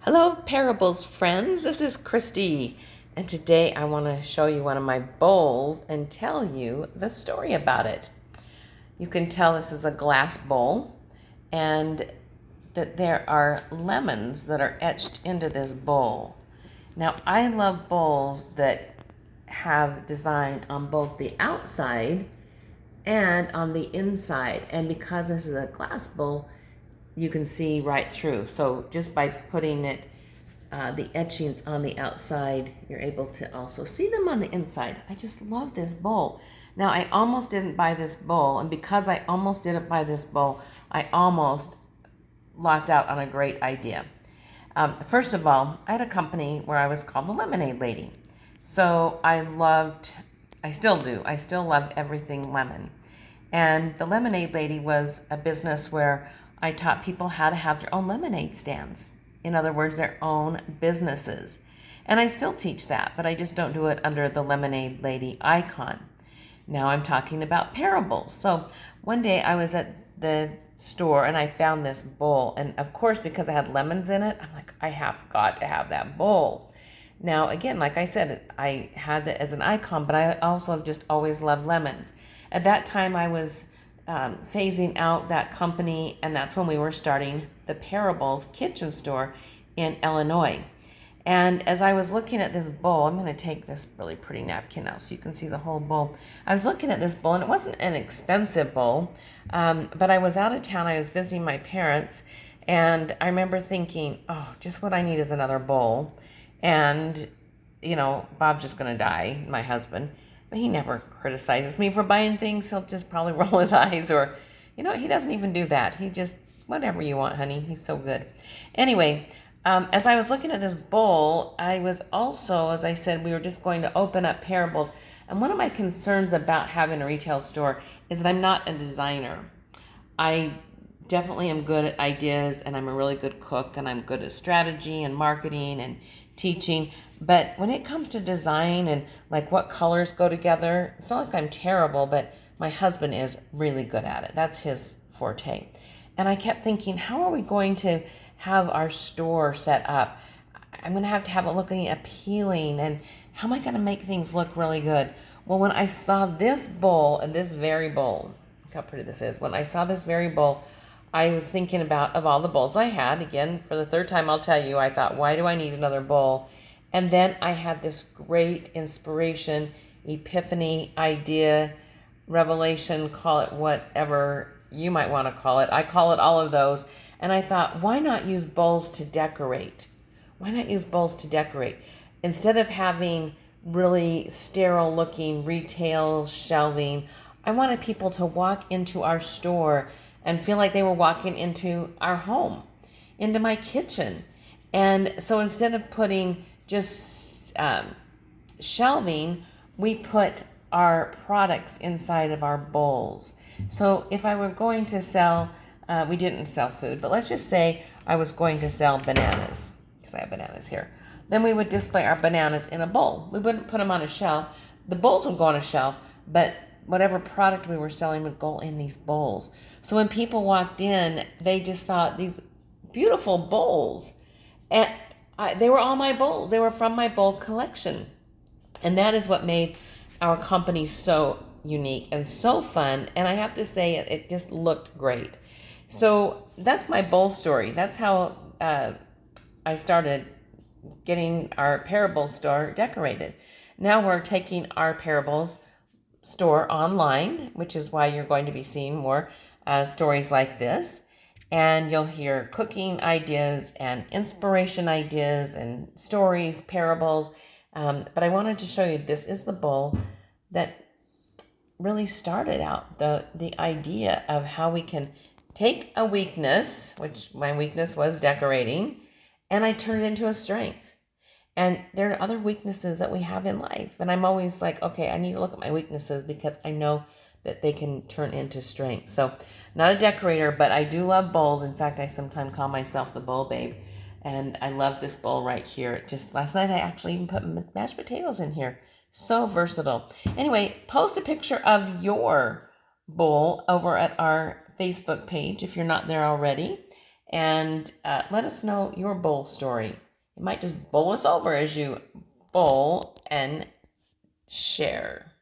Hello, Parables friends. This is Christy, and today I want to show you one of my bowls and tell you the story about it. You can tell this is a glass bowl and that there are lemons that are etched into this bowl. Now, I love bowls that have design on both the outside and on the inside, and because this is a glass bowl, you can see right through. So just by putting the etchings on the outside, you're able to also see them on the inside. I just love this bowl. Now, I almost didn't buy this bowl, and because I almost didn't buy this bowl, I almost lost out on a great idea. First of all, I had a company where I was called the Lemonade Lady. So I still do, I still love everything lemon. And the Lemonade Lady was a business where I taught people how to have their own lemonade stands. In other words, their own businesses. And I still teach that, but I just don't do it under the Lemonade Lady icon. Now I'm talking about parables. So one day I was at the store and I found this bowl. And of course, because I had lemons in it, I'm like, I have got to have that bowl. Now, again, like I said, I had it as an icon, but I also have just always loved lemons. At that time, I was phasing out that company, and that's when we were starting the Parables Kitchen Store in Illinois. And as I was looking at this bowl, I'm going to take this really pretty napkin out so you can see the whole bowl. I was looking at this bowl, and it wasn't an expensive bowl, but I was out of town. I was visiting my parents, and I remember thinking, oh, just what I need is another bowl. And, Bob's just going to die, my husband. But he never criticizes me for buying things. He'll just probably roll his eyes or, he doesn't even do that. He just, whatever you want, honey. He's so good. Anyway, as I was looking at this bowl, I was also, as I said, we were just going to open up Parables. And one of my concerns about having a retail store is that I'm not a designer. I definitely am good at ideas, and I'm a really good cook, and I'm good at strategy and marketing and teaching. But when it comes to design and like what colors go together, it's not like I'm terrible, but my husband is really good at it. That's his forte. And I kept thinking, how are we going to have our store set up? I'm going to have it looking appealing, and how am I going to make things look really good? Well, when I saw this bowl, and this very bowl, look how pretty this is. When I saw this very bowl, I was thinking of all the bowls I had. Again, for the third time, I'll tell you, I thought, why do I need another bowl? And then I had this great inspiration, epiphany, idea, revelation, call it whatever you might want to call it. I call it all of those. And I thought, why not use bowls to decorate? Why not use bowls to decorate? Instead of having really sterile looking retail shelving, I wanted people to walk into our store and feel like they were walking into our home, into my kitchen. And so instead of putting just shelving, we put our products inside of our bowls. So if I were going to sell, we didn't sell food, but let's just say I was going to sell bananas, because I have bananas here. Then we would display our bananas in a bowl. We wouldn't put them on a shelf. The bowls would go on a shelf, but whatever product we were selling would go in these bowls. So when people walked in, they just saw these beautiful bowls. And they were all my bowls. They were from my bowl collection. And that is what made our company so unique and so fun. And I have to say, it just looked great. So that's my bowl story. That's how I started getting our Parables store decorated. Now we're taking our Parables store online, which is why you're going to be seeing more stories like this. And you'll hear cooking ideas and inspiration ideas and stories, parables. But I wanted to show you, this is the bowl that really started out the idea of how we can take a weakness, which my weakness was decorating, and I turn it into a strength. And there are other weaknesses that we have in life. And I'm always like, okay, I need to look at my weaknesses because I know that they can turn into strength. So not a decorator, but I do love bowls. In fact, I sometimes call myself the bowl babe. And I love this bowl right here. Just last night, I actually even put mashed potatoes in here. So versatile. Anyway, post a picture of your bowl over at our Facebook page if you're not there already. and let us know your bowl story. It might just bowl us over as you bowl and share.